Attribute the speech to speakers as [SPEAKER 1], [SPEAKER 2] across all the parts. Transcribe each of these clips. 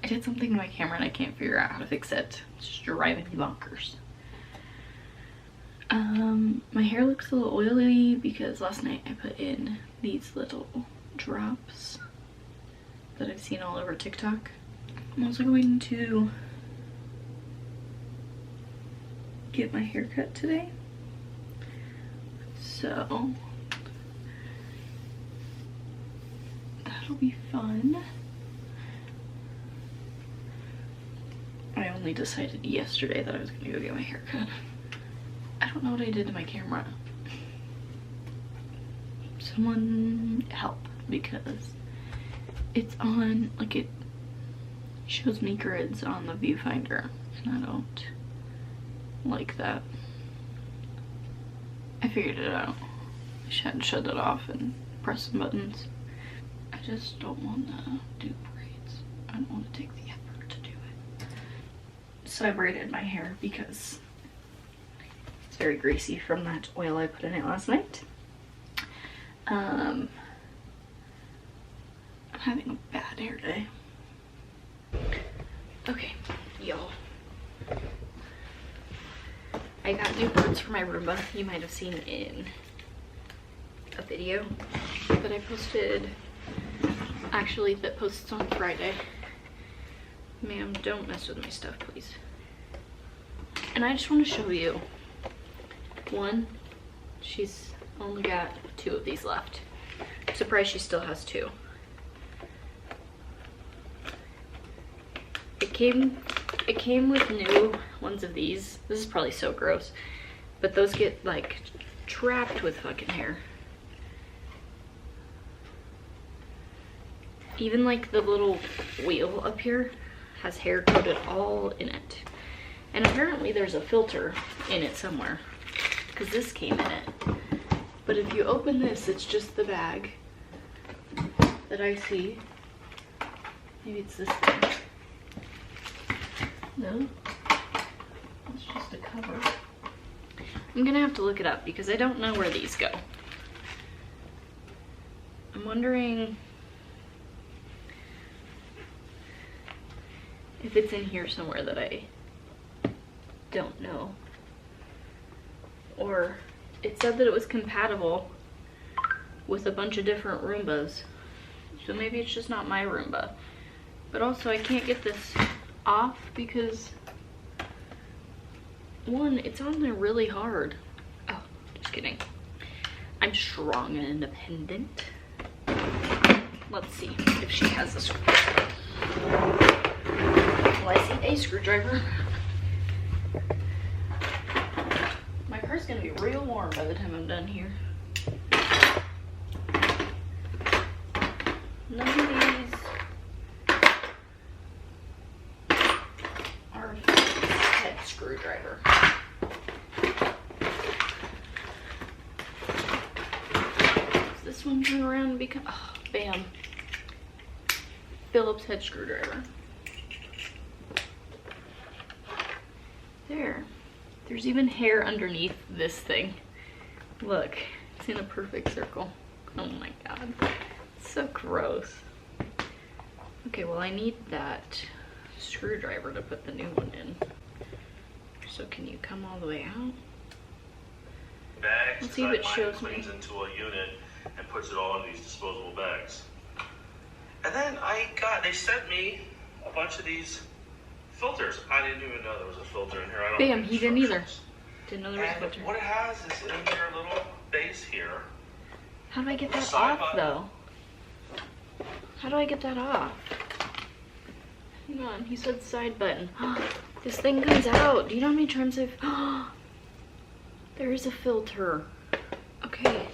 [SPEAKER 1] I did something to my camera and I can't figure out how to fix it. It's just driving me bonkers. My hair looks a little oily because last night I put in these little drops that I've seen all over TikTok. I'm also going to get my hair cut today. So that'll be fun. I only decided yesterday that I was gonna go get my hair cut. I don't know what I did to my camera. Someone help, because it's on, like, it shows me grids on the viewfinder and I don't like that. I figured it out. I should shut it off and press some buttons. I just don't want to do braids. I don't want to take the effort to do it. So I braided my hair because it's very greasy from that oil I put in it last night. I'm having a bad hair day. Okay, y'all. I got new birds for my roomba. You might have seen in a video that I posted. Actually, that posts on Friday. Ma'am, don't mess with my stuff, please. And I just want to show you. One, she's only got 2 of these left. I'm surprised she still has 2. It came with new ones of these. This is probably so gross, but those get like trapped with fucking hair. Even like the little wheel up here has hair coated all in it. And apparently there's a filter in it somewhere, because this came in it. But if you open this, it's just the bag that I see. Maybe it's this thing. No, it's just a cover. I'm gonna have to look it up because I don't know where these go. I'm wondering if it's in here somewhere that I don't know. Or it said that it was compatible with a bunch of different Roombas. So maybe it's just not my Roomba. But also I can't get this off because, one, it's on there really hard. Oh, just kidding. I'm strong and independent. Let's see if she has a screwdriver. Well, I see a screwdriver. My car's gonna be real warm by the time I'm done here. None of these are a head screwdriver. Does this one turn around and become, oh, bam. Phillips head screwdriver. There. There's even hair underneath this thing. Look, it's in a perfect circle. Oh my god. It's so gross. Okay, well I need that screwdriver to put the new one in. So can you come all the way out?
[SPEAKER 2] Bags,
[SPEAKER 1] let's see if it shows me.
[SPEAKER 2] Cleans into a unit and puts it all in these disposable bags. And then they sent me a bunch of these filters. I didn't even know there was a filter in here. I don't
[SPEAKER 1] Bam, he didn't either. Didn't know there was a
[SPEAKER 2] and
[SPEAKER 1] filter.
[SPEAKER 2] what it has is in their little base here.
[SPEAKER 1] How do I get that off though? How do I get that off? Hang on, he said side button. This thing comes out. Do you know how many times I've... There is a filter. Okay.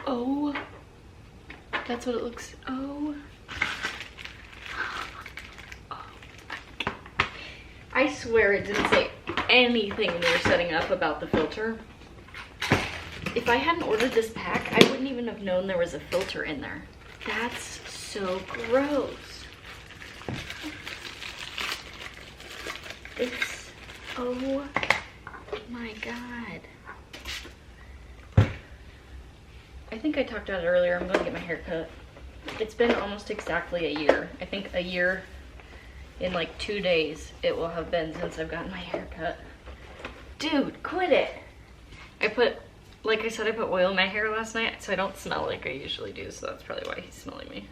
[SPEAKER 1] Oh. That's what it looks... Oh. I swear it didn't say anything when we were setting up about the filter. If I hadn't ordered this pack, I wouldn't even have known there was a filter in there. That's so gross. It's, oh my god. I think I talked about it earlier. I'm going to get my hair cut. It's been almost exactly a year. I think a year in like 2 days it will have been since I've gotten my hair cut. Dude, quit it. Like I said, I put oil in my hair last night so I don't smell like I usually do, so that's probably why he's smelling me.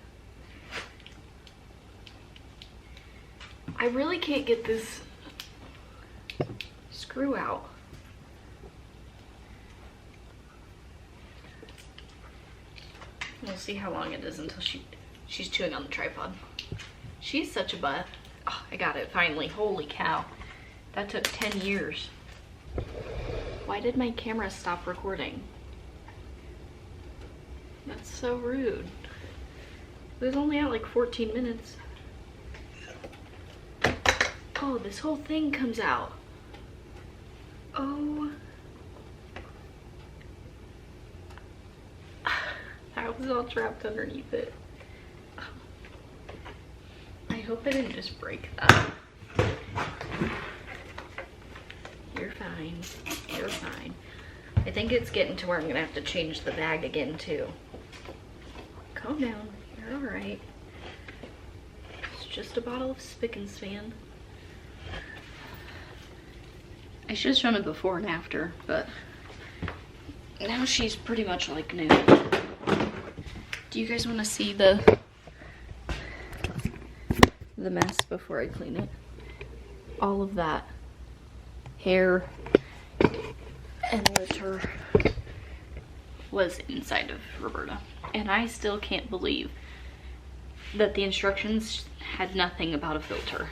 [SPEAKER 1] I really can't get this screw out. We'll see how long it is until she's chewing on the tripod. She's such a butt. Oh, I got it finally. Holy cow. That took 10 years. Why did my camera stop recording? That's so rude. It was only at like 14 minutes. Oh, this whole thing comes out. Oh. That was all trapped underneath it. I hope I didn't just break that. You're fine. You're fine. I think it's getting to where I'm gonna have to change the bag again too. Calm down. You're alright. It's just a bottle of Spick and Span. I should have shown it before and after, but now she's pretty much like new. Do you guys want to see the mess before I clean it? All of that hair and litter was inside of Roberta, and I still can't believe that the instructions had nothing about a filter.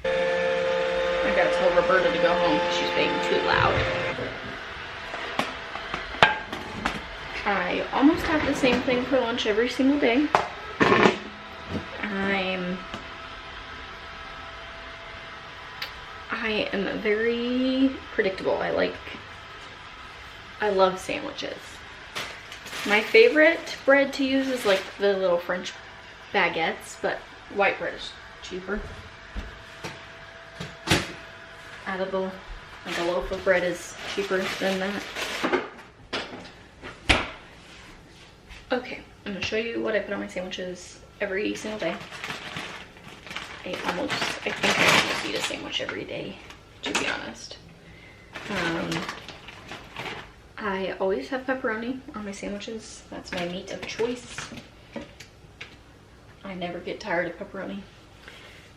[SPEAKER 1] I gotta tell Roberta to go home because she's being too loud. I almost have the same thing for lunch every single day. I am very predictable. I love sandwiches. My favorite bread to use is like the little French baguettes, but white bread is cheaper. Edible, like a loaf of bread is cheaper than that. Okay, I'm gonna show you what I put on my sandwiches every single day. I think I almost eat a sandwich every day, to be honest. I always have pepperoni on my sandwiches. That's my meat of choice. I never get tired of pepperoni.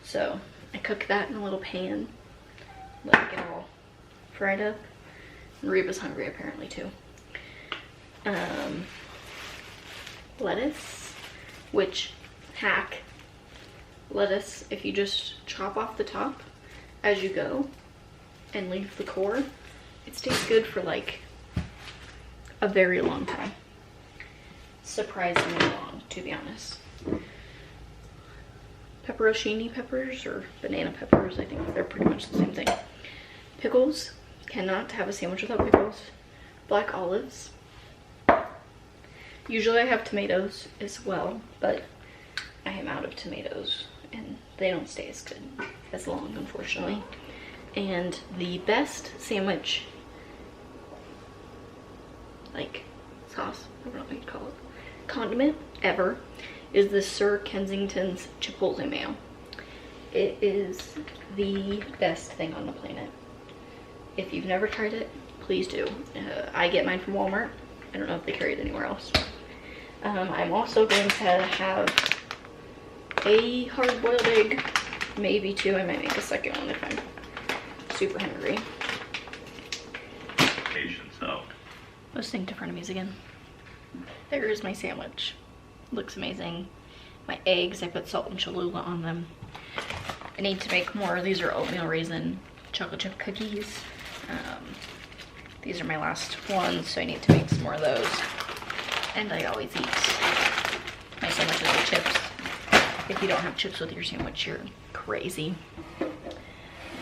[SPEAKER 1] So I cook that in a little pan, let it get all fried up. Reba's hungry apparently too. Lettuce, which hack, lettuce, if you just chop off the top as you go and leave the core, it stays good for like a very long time. Surprisingly long, to be honest. Pepperoncini peppers or banana peppers, I think they're pretty much the same thing. Pickles, cannot have a sandwich without pickles. Black olives. Usually I have tomatoes as well, but I am out of tomatoes and they don't stay as good as long, unfortunately. And the best sandwich, like sauce, I don't know what you'd call it, condiment ever, is the Sir Kensington's Chipotle mayo. It is the best thing on the planet. If you've never tried it, please do. I get mine from Walmart. I don't know if they carry it anywhere else. I'm also going to have a hard-boiled egg, maybe two. I might make a second one if I'm super hungry.
[SPEAKER 2] Patience out.
[SPEAKER 1] Let's sing to frenemies again. There is my sandwich. Looks amazing. My eggs, I put salt and Cholula on them. I need to make more. These are oatmeal raisin chocolate chip cookies. These are my last ones, so I need to make some more of those. And I always eat my sandwiches with chips. If you don't have chips with your sandwich, you're crazy.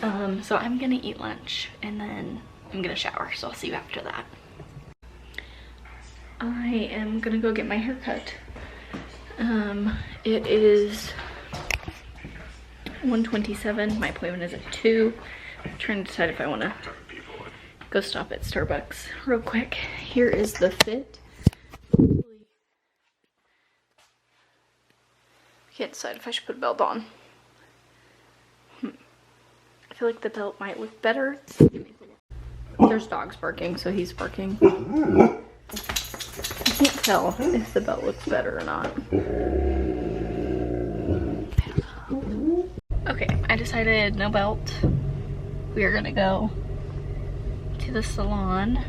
[SPEAKER 1] So I'm gonna eat lunch and then I'm gonna shower, so I'll see you after that. I am gonna go get my hair cut. It is 1:27. My appointment is at 2. I'm trying to decide if I want to go stop at Starbucks real quick. Here is the fit. can't decide if I should put a belt on. I feel like the belt might look better. There's dogs barking, so he's barking. I can't tell if the belt looks better or not. Okay, I decided no belt. We are gonna go to the salon.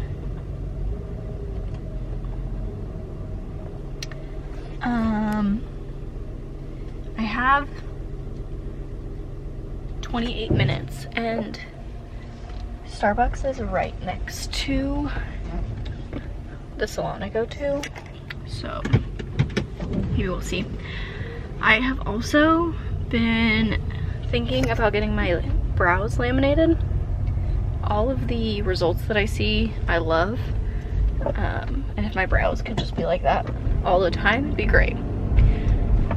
[SPEAKER 1] I have 28 minutes and Starbucks is right next to the salon I go to, so you will see. I have also been thinking about getting my brows laminated. All of the results that I see, I love. And if my brows could just be like that all the time, it'd be great.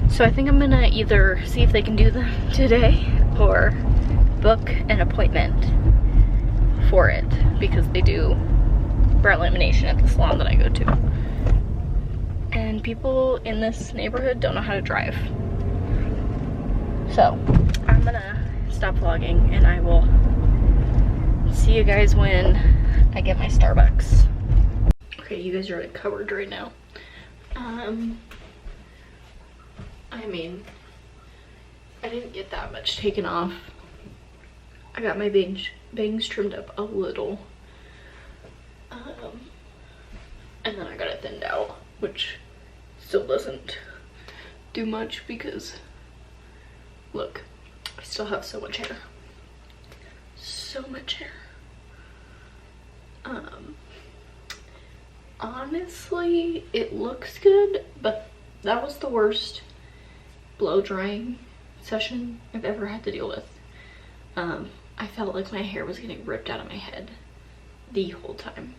[SPEAKER 1] So I think I'm gonna either see if they can do them today or book an appointment for it, because they do brow lamination at the salon that I go to. And people in this neighborhood don't know how to drive. So I'm gonna stop vlogging and I will see you guys when I get my Starbucks. Okay, you guys are covered right now. I mean, I didn't get that much taken off. I got my bangs trimmed up a little. And then I got it thinned out, which still doesn't do much because, look, I still have so much hair. So much hair. Honestly, it looks good, but that was the worst blow drying session I've ever had to deal with. I felt like my hair was getting ripped out of my head the whole time.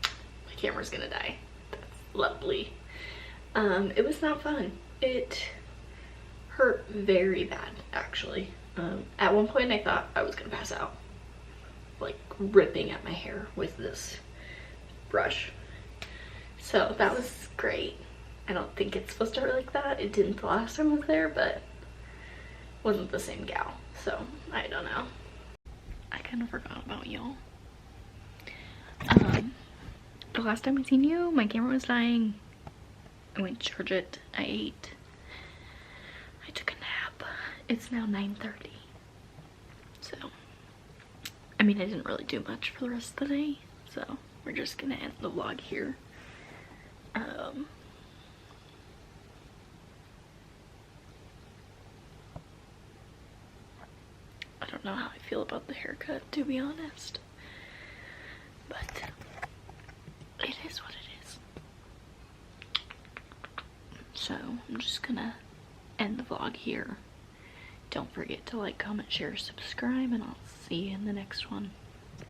[SPEAKER 1] My camera's gonna die. That's lovely. It was not fun. It hurt very bad, actually. At one point I thought I was gonna pass out, like ripping at my hair with this brush. So that was great. I don't think it's supposed to hurt like that. It didn't the last time I was there, but wasn't the same gal, so I don't know. I kind of forgot about y'all. The last time I seen you, my camera was dying. I went to charge it. I ate. I took a nap. It's now 9:30. So, I mean, I didn't really do much for the rest of the day, so we're just gonna end the vlog here. I don't know how I feel about the haircut, to be honest, but it is what it is. So I'm just gonna end the vlog here. Don't forget to like, comment, share, subscribe, and I'll see you in the next one.